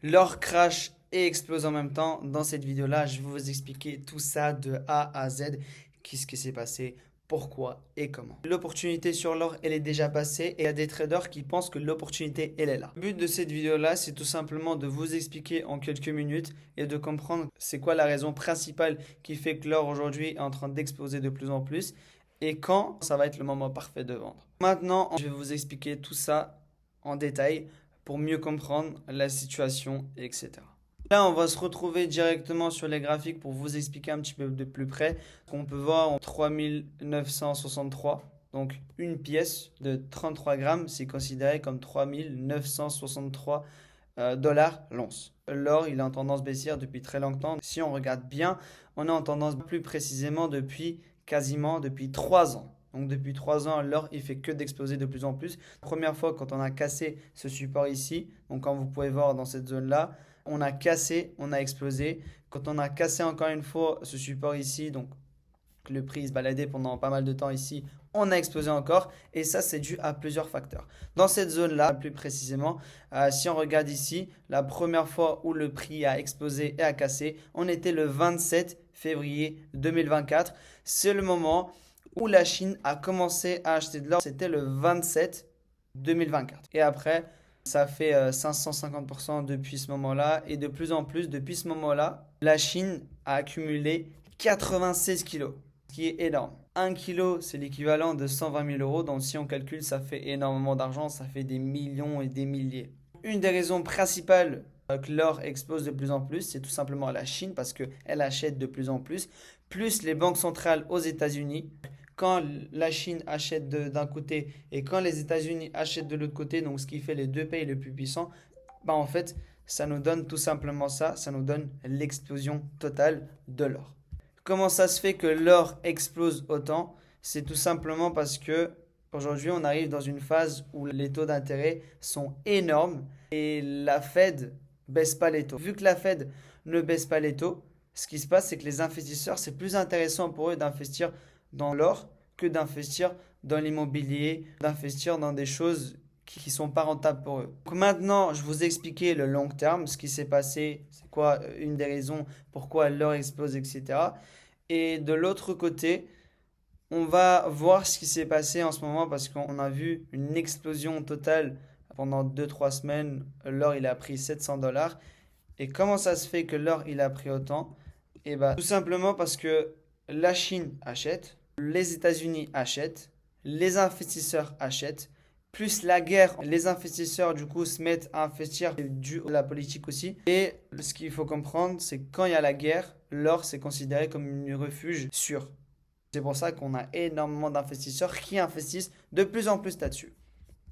L'or crash et explose en même temps. Dans cette vidéo-là, je vais vous expliquer tout ça de A à Z. Qu'est-ce qui s'est passé, pourquoi et comment. L'opportunité sur l'or, elle est déjà passée et il y a des traders qui pensent que l'opportunité, elle est là. Le but de cette vidéo-là, c'est tout simplement de vous expliquer en quelques minutes et de comprendre c'est quoi la raison principale qui fait que l'or aujourd'hui est en train d'exploser de plus en plus et quand ça va être le moment parfait de vendre. Maintenant, je vais vous expliquer tout ça en détail pour mieux comprendre la situation, etc. Là, on va se retrouver directement sur les graphiques pour vous expliquer un petit peu de plus près. On peut voir en 3963, donc une pièce de 33 grammes, c'est considéré comme 3963 dollars l'once. L'or, il est en tendance baissière depuis très longtemps. Si on regarde bien, on est en tendance plus précisément depuis 3 ans. Donc depuis 3 ans, l'or, il fait que d'exploser de plus en plus. Première fois, quand on a cassé ce support ici, donc comme vous pouvez voir dans cette zone-là, on a cassé, on a explosé. Quand on a cassé encore une fois ce support ici, donc le prix se baladait pendant pas mal de temps ici, on a explosé encore. Et ça, c'est dû à plusieurs facteurs. Dans cette zone-là, plus précisément, si on regarde ici, la première fois où le prix a explosé et a cassé, on était le 27 février 2024. C'est le moment où la Chine a commencé à acheter de l'or. C'était le 27 2024. Et après, ça fait 550% depuis ce moment-là. Et de plus en plus, depuis ce moment-là, la Chine a accumulé 96 kilos, ce qui est énorme. 1 kilo, c'est l'équivalent de 120 000 euros. Donc si on calcule, ça fait énormément d'argent. Ça fait des millions et des milliers. Une des raisons principales que l'or explose de plus en plus, c'est tout simplement la Chine parce qu'elle achète de plus en plus. Plus les banques centrales aux États-Unis. Quand la Chine achète d'un côté et quand les États-Unis achètent de l'autre côté, donc ce qui fait les deux pays les plus puissants, bah en fait, ça nous donne tout simplement ça nous donne l'explosion totale de l'or. Comment ça se fait que l'or explose autant? C'est tout simplement parce que aujourd'hui, on arrive dans une phase où les taux d'intérêt sont énormes et la Fed baisse pas les taux. Vu que la Fed ne baisse pas les taux, ce qui se passe, c'est que les investisseurs, c'est plus intéressant pour eux d'investir dans l'or que d'investir dans l'immobilier, d'investir dans des choses qui ne sont pas rentables pour eux. Donc maintenant, je vous ai expliqué le long terme, ce qui s'est passé, c'est quoi une des raisons pourquoi l'or explose, etc. Et de l'autre côté, on va voir ce qui s'est passé en ce moment parce qu'on a vu une explosion totale pendant 2-3 semaines. L'or, il a pris 700 dollars. Et comment ça se fait que l'or, il a pris autant? Et bah, tout simplement parce que la Chine achète, les États-Unis achètent, les investisseurs achètent, plus la guerre, les investisseurs du coup se mettent à investir dû à la politique aussi. Et ce qu'il faut comprendre, c'est que quand il y a la guerre, l'or c'est considéré comme un refuge sûr. C'est pour ça qu'on a énormément d'investisseurs qui investissent de plus en plus là-dessus.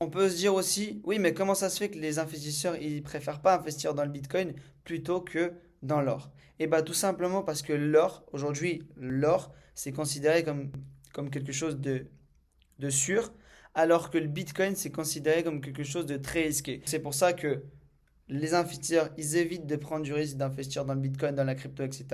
On peut se dire aussi, oui, mais comment ça se fait que les investisseurs ils préfèrent pas investir dans le Bitcoin plutôt que dans l'or? Et bah tout simplement parce que l'or, aujourd'hui, l'or, c'est considéré comme quelque chose de sûr, alors que le Bitcoin, c'est considéré comme quelque chose de très risqué. C'est pour ça que les investisseurs, ils évitent de prendre du risque d'investir dans le Bitcoin, dans la crypto, etc.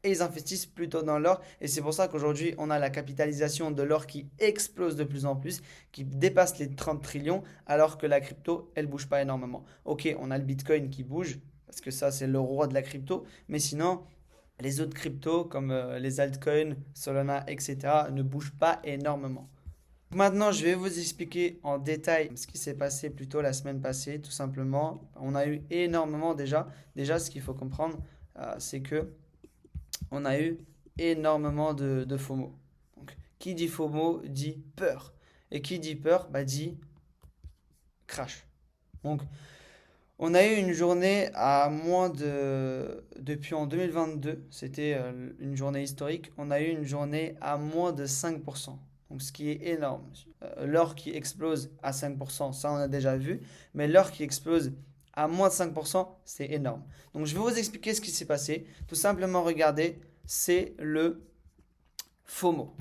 Et ils investissent plutôt dans l'or. Et c'est pour ça qu'aujourd'hui, on a la capitalisation de l'or qui explose de plus en plus, qui dépasse les 30 trillions, alors que la crypto, elle bouge pas énormément. Ok, on a le Bitcoin qui bouge, parce que ça, c'est le roi de la crypto. Mais sinon, les autres cryptos, comme les altcoins, Solana, etc., ne bougent pas énormément. Maintenant, je vais vous expliquer en détail ce qui s'est passé plutôt la semaine passée. Tout simplement, on a eu énormément déjà. Déjà, ce qu'il faut comprendre, c'est que on a eu énormément de FOMO. Donc, qui dit FOMO dit peur. Et qui dit peur, bah, dit crash. Donc, on a eu une journée à moins de... Depuis en 2022, c'était une journée historique, on a eu une journée à moins de 5%. Donc ce qui est énorme. L'or qui explose à 5%, ça on a déjà vu. Mais l'or qui explose à moins de 5%, c'est énorme. Donc je vais vous expliquer ce qui s'est passé. Tout simplement, regardez, c'est le FOMO.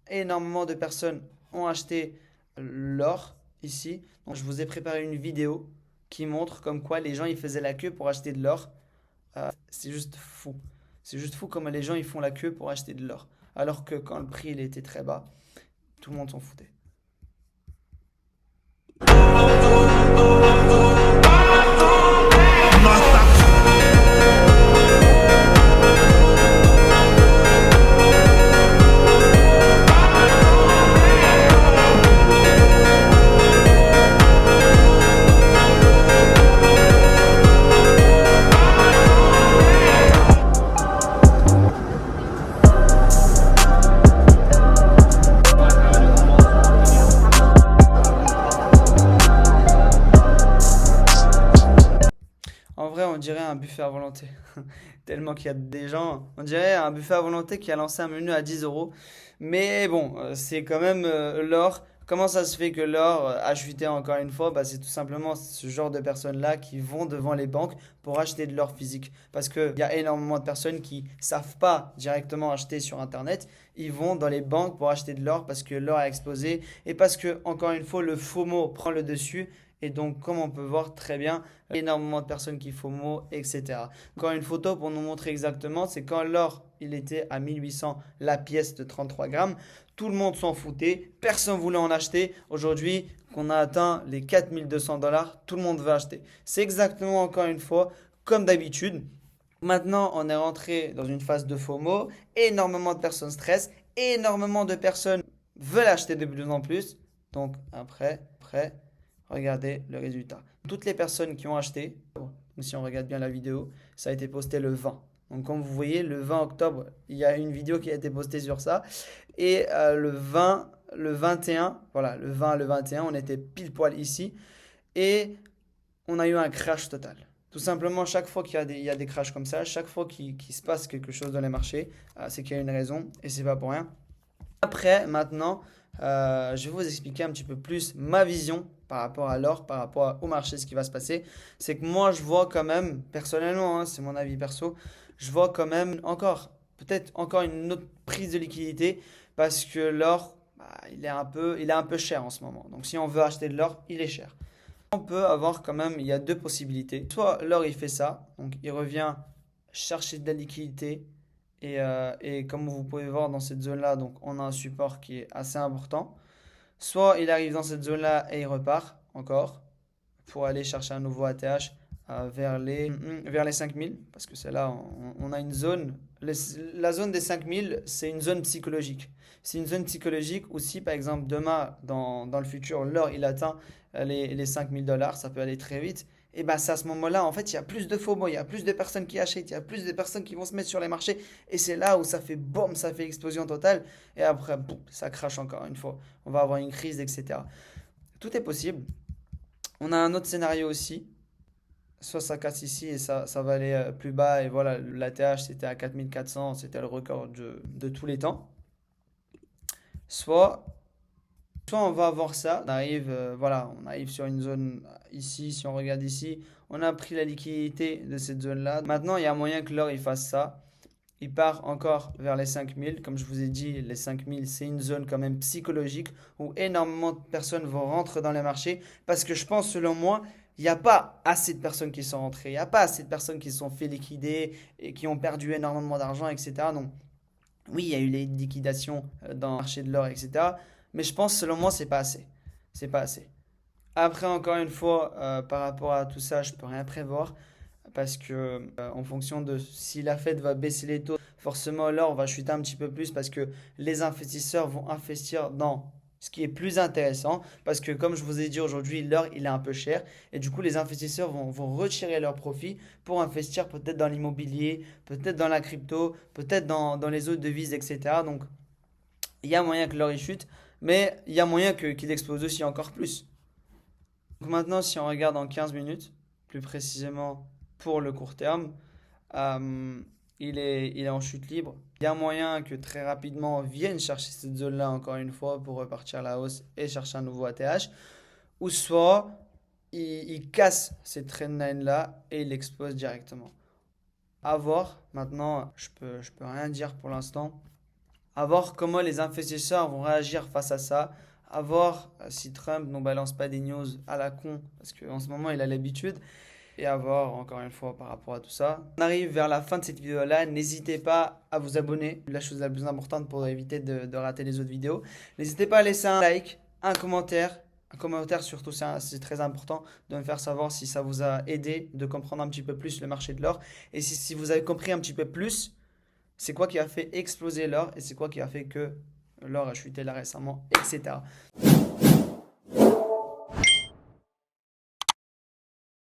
Énormément de personnes ont acheté l'or ici. Donc je vous ai préparé une vidéo qui montre comme quoi les gens ils faisaient la queue pour acheter de l'or. C'est juste fou. C'est juste fou comment les gens ils font la queue pour acheter de l'or. Alors que quand le prix il était très bas, tout le monde s'en foutait. En vrai, on dirait un buffet à volonté. Tellement qu'il y a des gens, on dirait un buffet à volonté qui a lancé un menu à 10 euros. Mais bon, c'est quand même l'or. Comment ça se fait que l'or a chuté encore une fois? Bah, c'est tout simplement ce genre de personnes-là qui vont devant les banques pour acheter de l'or physique. Parce qu'il y a énormément de personnes qui savent pas directement acheter sur Internet. Ils vont dans les banques pour acheter de l'or parce que l'or a explosé et parce que, encore une fois, le FOMO prend le dessus. Et donc, comme on peut voir très bien, énormément de personnes qui FOMO, etc. Encore une photo pour nous montrer exactement, c'est quand l'or il était à 1800 la pièce de 33 grammes. Tout le monde s'en foutait, personne voulait en acheter. Aujourd'hui, qu'on a atteint les 4200 $, tout le monde veut acheter. C'est exactement encore une fois comme d'habitude. Maintenant, on est rentré dans une phase de FOMO. Énormément de personnes stressent, énormément de personnes veulent acheter de plus en plus. Donc après, regardez le résultat. Toutes les personnes qui ont acheté, si on regarde bien la vidéo, ça a été posté le 20. Donc comme vous voyez, le 20 octobre, il y a une vidéo qui a été postée sur ça. Et le 20, le 21, voilà, le 20, le 21, on était pile poil ici. Et on a eu un crash total. Tout simplement, chaque fois qu'il y a des crashs comme ça, chaque fois qu'il se passe quelque chose dans les marchés, c'est qu'il y a une raison et c'est pas pour rien. Après, maintenant, je vais vous expliquer un petit peu plus ma vision par rapport à l'or, par rapport au marché, ce qui va se passer. C'est que moi, je vois quand même, personnellement, hein, c'est mon avis perso, je vois quand même peut-être encore une autre prise de liquidité parce que l'or, bah, il est un peu cher en ce moment. Donc, si on veut acheter de l'or, il est cher. On peut avoir quand même, il y a deux possibilités. Soit l'or, il fait ça, donc il revient chercher de la liquidité et comme vous pouvez voir dans cette zone-là, donc on a un support qui est assez important. Soit il arrive dans cette zone-là et il repart encore pour aller chercher un nouveau ATH vers les 5000 parce que c'est là on a une zone. La zone des 5000, c'est une zone psychologique. C'est une zone psychologique où si par exemple demain, dans le futur, l'or il atteint les 5000 $, ça peut aller très vite. Et ben c'est à ce moment-là, en fait, il y a plus de FOMO, il y a plus de personnes qui achètent, il y a plus de personnes qui vont se mettre sur les marchés. Et c'est là où ça fait boum, ça fait explosion totale. Et après, boum, ça crache encore une fois. On va avoir une crise, etc. Tout est possible. On a un autre scénario aussi. Soit ça casse ici et ça va aller plus bas. Et voilà, l'ATH c'était à 4400, c'était le record de tous les temps. Soit, soit on va avoir ça. Voilà, on arrive sur une zone ici. Si on regarde ici, on a pris la liquidité de cette zone-là. Maintenant, il y a moyen que l'or il fasse ça. Il part encore vers les 5000. Comme je vous ai dit, les 5000, c'est une zone quand même psychologique où énormément de personnes vont rentrer dans les marchés. Parce que je pense, selon moi, il n'y a pas assez de personnes qui sont rentrées. Il n'y a pas assez de personnes qui se sont fait liquider et qui ont perdu énormément d'argent, etc. Donc, oui, il y a eu les liquidations dans le marché de l'or, etc. Mais je pense, selon moi, c'est pas assez. C'est pas assez. Après, encore une fois, par rapport à tout ça, je peux rien prévoir parce que en fonction de si la Fed va baisser les taux, forcément l'or va chuter un petit peu plus parce que les investisseurs vont investir dans ce qui est plus intéressant parce que comme je vous ai dit aujourd'hui, l'or il est un peu cher et du coup les investisseurs vont retirer leurs profits pour investir peut-être dans l'immobilier, peut-être dans la crypto, peut-être dans les autres devises, etc. Donc il y a moyen que l'or il chute, mais il y a moyen qu'il explose aussi encore plus. Donc maintenant, si on regarde en 15 minutes, plus précisément pour le court terme, il est en chute libre. Il y a moyen que très rapidement on vienne chercher cette zone-là encore une fois pour repartir à la hausse et chercher un nouveau ATH. Ou soit il casse cette trendline-là et il explose directement. À voir. Maintenant, je peux rien dire pour l'instant. À voir comment les investisseurs vont réagir face à ça. À voir si Trump ne balance pas des news à la con, parce qu'en ce moment il a l'habitude. Et à voir encore une fois par rapport à tout ça. On arrive vers la fin de cette vidéo-là. N'hésitez pas à vous abonner, la chose la plus importante pour éviter de rater les autres vidéos. N'hésitez pas à laisser un like, un commentaire. Un commentaire surtout, c'est très important de me faire savoir si ça vous a aidé de comprendre un petit peu plus le marché de l'or. Et si vous avez compris un petit peu plus, c'est quoi qui a fait exploser l'or et c'est quoi qui a fait que l'or a chuté là récemment, etc.